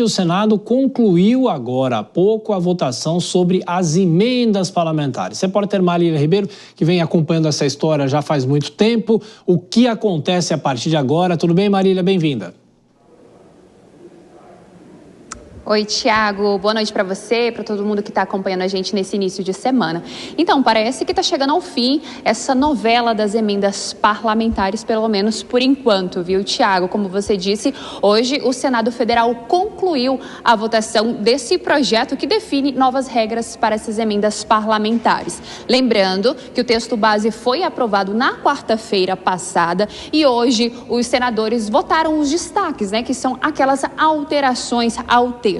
O Senado concluiu agora há pouco a votação sobre as emendas parlamentares. Repórter Marília Ribeiro, que vem acompanhando essa história já faz muito tempo. O que acontece a partir de agora? Tudo bem, Marília? Bem-vinda. Oi, Tiago. Boa noite para você e para todo mundo que está acompanhando a gente nesse início de semana. Então, parece que está chegando ao fim essa novela das emendas parlamentares, pelo menos por enquanto, viu, Tiago? Como você disse, hoje o Senado Federal concluiu a votação desse projeto que define novas regras para essas emendas parlamentares. Lembrando que o texto base foi aprovado na quarta-feira passada e hoje os senadores votaram os destaques, que são aquelas alterações ao texto.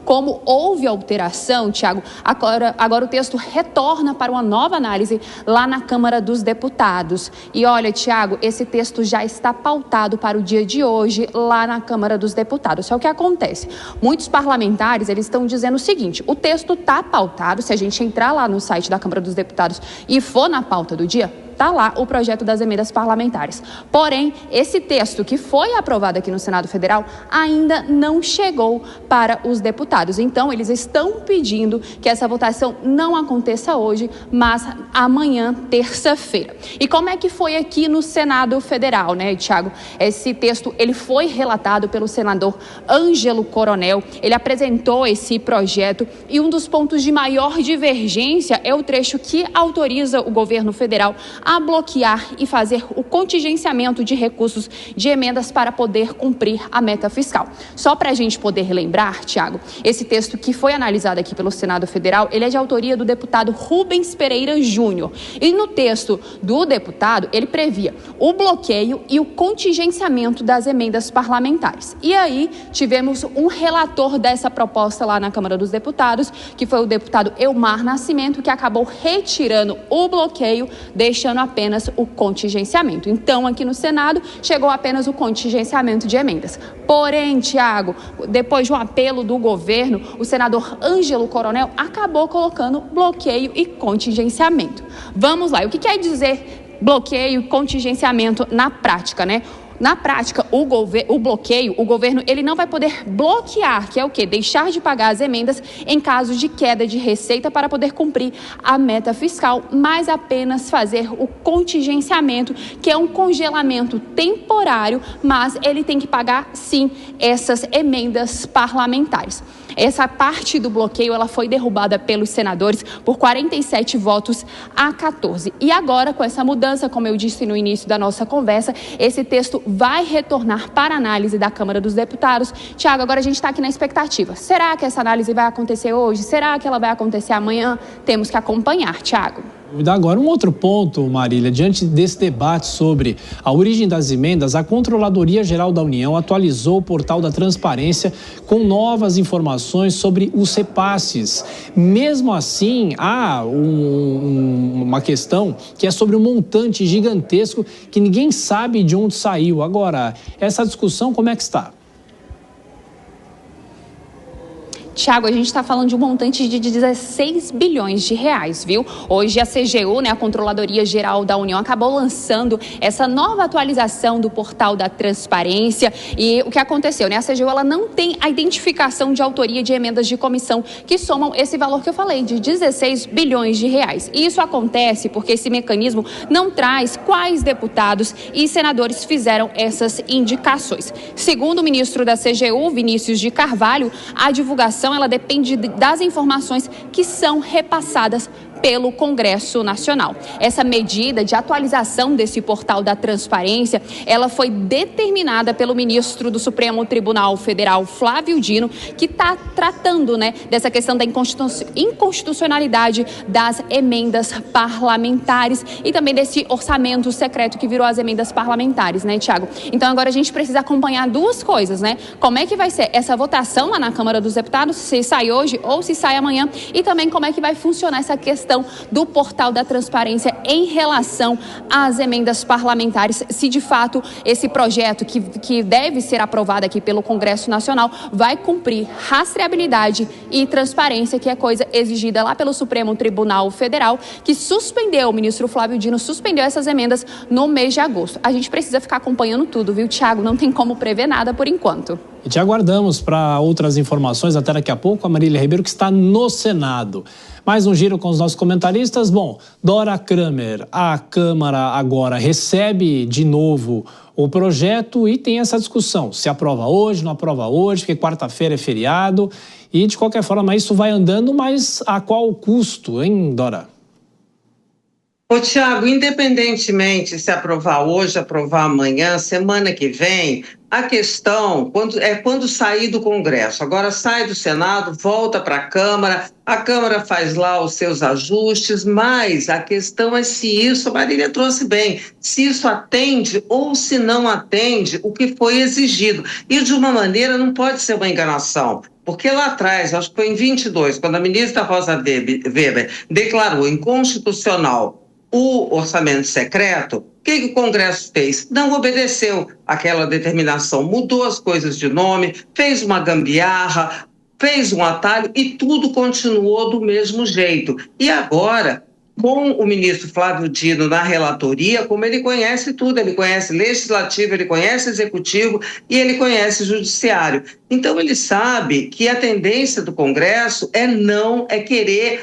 Como houve alteração, Tiago, agora o texto retorna para uma nova análise lá na Câmara dos Deputados. E olha, Tiago, esse texto já está pautado para o dia de hoje lá na Câmara dos Deputados. Só que acontece, muitos parlamentares eles estão dizendo o seguinte: o texto está pautado, se a gente entrar lá no site da Câmara dos Deputados e for na pauta do dia, está lá o projeto das emendas parlamentares. Porém, esse texto que foi aprovado aqui no Senado Federal ainda não chegou para os deputados. Então, eles estão pedindo que essa votação não aconteça hoje, mas amanhã, terça-feira. E como é que foi aqui no Senado Federal, Tiago? Esse texto, ele foi relatado pelo senador Ângelo Coronel. Ele apresentou esse projeto e um dos pontos de maior divergência é o trecho que autoriza o governo federal a bloquear e fazer o contingenciamento de recursos de emendas para poder cumprir a meta fiscal. Só para a gente poder lembrar, Tiago, esse texto que foi analisado aqui pelo Senado Federal, ele é de autoria do deputado Rubens Pereira Júnior. E no texto do deputado, ele previa o bloqueio e o contingenciamento das emendas parlamentares. E aí tivemos um relator dessa proposta lá na Câmara dos Deputados, que foi o deputado Elmar Nascimento, que acabou retirando o bloqueio, deixando apenas o contingenciamento. Então, aqui no Senado, chegou apenas o contingenciamento de emendas. Porém, Tiago, depois de um apelo do governo, o senador Ângelo Coronel acabou colocando bloqueio e contingenciamento. Vamos lá, o que quer dizer bloqueio e contingenciamento na prática, Na prática, o bloqueio, o governo, ele não vai poder bloquear, que é o quê? Deixar de pagar as emendas em caso de queda de receita para poder cumprir a meta fiscal, mas apenas fazer o contingenciamento, que é um congelamento temporário, mas ele tem que pagar, sim, essas emendas parlamentares. Essa parte do bloqueio, ela foi derrubada pelos senadores por 47 votos a 14. E agora, com essa mudança, como eu disse no início da nossa conversa, esse texto vai retornar para a análise da Câmara dos Deputados. Tiago, agora a gente está aqui na expectativa. Será que essa análise vai acontecer hoje? Será que ela vai acontecer amanhã? Temos que acompanhar, Tiago. Agora, um outro ponto, Marília, diante desse debate sobre a origem das emendas, a Controladoria Geral da União atualizou o portal da Transparência com novas informações sobre os repasses. Mesmo assim, há uma questão que é sobre um montante gigantesco que ninguém sabe de onde saiu. Agora, essa discussão, como é que está? Tiago, a gente está falando de um montante de 16 bilhões de reais, viu? Hoje a CGU, a Controladoria Geral da União, acabou lançando essa nova atualização do portal da Transparência. E o que aconteceu, A CGU, ela não tem a identificação de autoria de emendas de comissão que somam esse valor que eu falei, de 16 bilhões de reais. E isso acontece porque esse mecanismo não traz quais deputados e senadores fizeram essas indicações. Segundo o ministro da CGU, Vinícius de Carvalho, a divulgação ela depende das informações que são repassadas pelo Congresso Nacional. Essa medida de atualização desse portal da Transparência, ela foi determinada pelo ministro do Supremo Tribunal Federal, Flávio Dino, que está tratando, dessa questão da inconstitucionalidade das emendas parlamentares e também desse orçamento secreto que virou as emendas parlamentares, Tiago? Então agora a gente precisa acompanhar duas coisas, Como é que vai ser essa votação lá na Câmara dos Deputados, se sai hoje ou se sai amanhã, e também como é que vai funcionar essa questão do portal da Transparência em relação às emendas parlamentares, se de fato esse projeto que deve ser aprovado aqui pelo Congresso Nacional vai cumprir rastreabilidade e transparência, que é coisa exigida lá pelo Supremo Tribunal Federal, que suspendeu, o ministro Flávio Dino suspendeu essas emendas no mês de agosto. A gente precisa ficar acompanhando tudo, viu, Tiago? Não tem como prever nada por enquanto. E te aguardamos para outras informações até daqui a pouco. A Marília Ribeiro, que está no Senado. Mais um giro com os nossos comentaristas. Bom, Dora Kramer, a Câmara agora recebe de novo o projeto e tem essa discussão. Se aprova hoje, não aprova hoje, porque quarta-feira é feriado. E, de qualquer forma, isso vai andando, mas a qual custo, hein, Dora? Ô, Tiago, independentemente se aprovar hoje, aprovar amanhã, semana que vem, a questão é quando sair do Congresso. Agora sai do Senado, volta para a Câmara faz lá os seus ajustes, mas a questão é se isso, a Marília trouxe bem, se isso atende ou se não atende o que foi exigido. E de uma maneira não pode ser uma enganação. Porque lá atrás, acho que foi em 22, quando a ministra Rosa Weber declarou inconstitucional o orçamento secreto, o que o Congresso fez? Não obedeceu àquela determinação, mudou as coisas de nome, fez uma gambiarra, fez um atalho e tudo continuou do mesmo jeito. E agora, com o ministro Flávio Dino na relatoria, como ele conhece tudo, ele conhece legislativo, ele conhece executivo e ele conhece judiciário. Então ele sabe que a tendência do Congresso é querer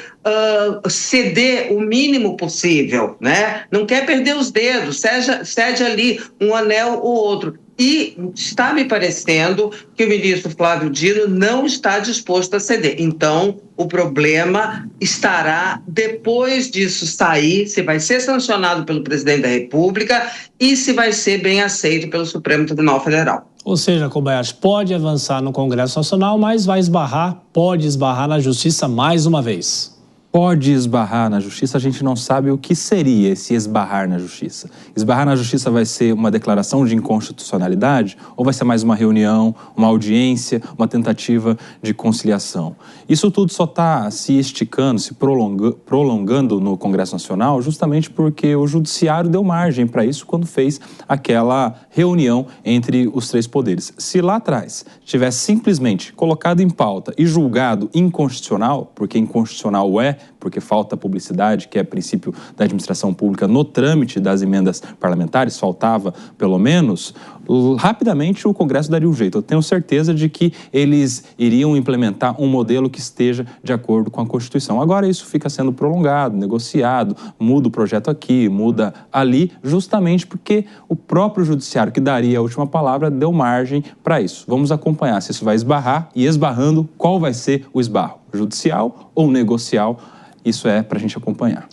ceder o mínimo possível, né? Não quer perder os dedos, cede ali um anel ou outro. E está me parecendo que o ministro Flávio Dino não está disposto a ceder. Então, o problema estará depois disso sair, se vai ser sancionado pelo presidente da República e se vai ser bem aceito pelo Supremo Tribunal Federal. Ou seja, Kobayashi pode avançar no Congresso Nacional, mas pode esbarrar na Justiça mais uma vez. Pode esbarrar na Justiça, a gente não sabe o que seria esse esbarrar na Justiça. Esbarrar na Justiça vai ser uma declaração de inconstitucionalidade ou vai ser mais uma reunião, uma audiência, uma tentativa de conciliação? Isso tudo só está se esticando, se prolongando no Congresso Nacional justamente porque o Judiciário deu margem para isso quando fez aquela reunião entre os três poderes. Se lá atrás tivesse simplesmente colocado em pauta e julgado inconstitucional, porque inconstitucional porque falta publicidade, que é princípio da administração pública no trâmite das emendas parlamentares, faltava pelo menos, rapidamente o Congresso daria um jeito. Eu tenho certeza de que eles iriam implementar um modelo que esteja de acordo com a Constituição. Agora isso fica sendo prolongado, negociado, muda o projeto aqui, muda ali, justamente porque o próprio Judiciário, que daria a última palavra, deu margem para isso. Vamos acompanhar se isso vai esbarrar e esbarrando, qual vai ser o esbarro? Judicial ou negocial? Isso é para a gente acompanhar.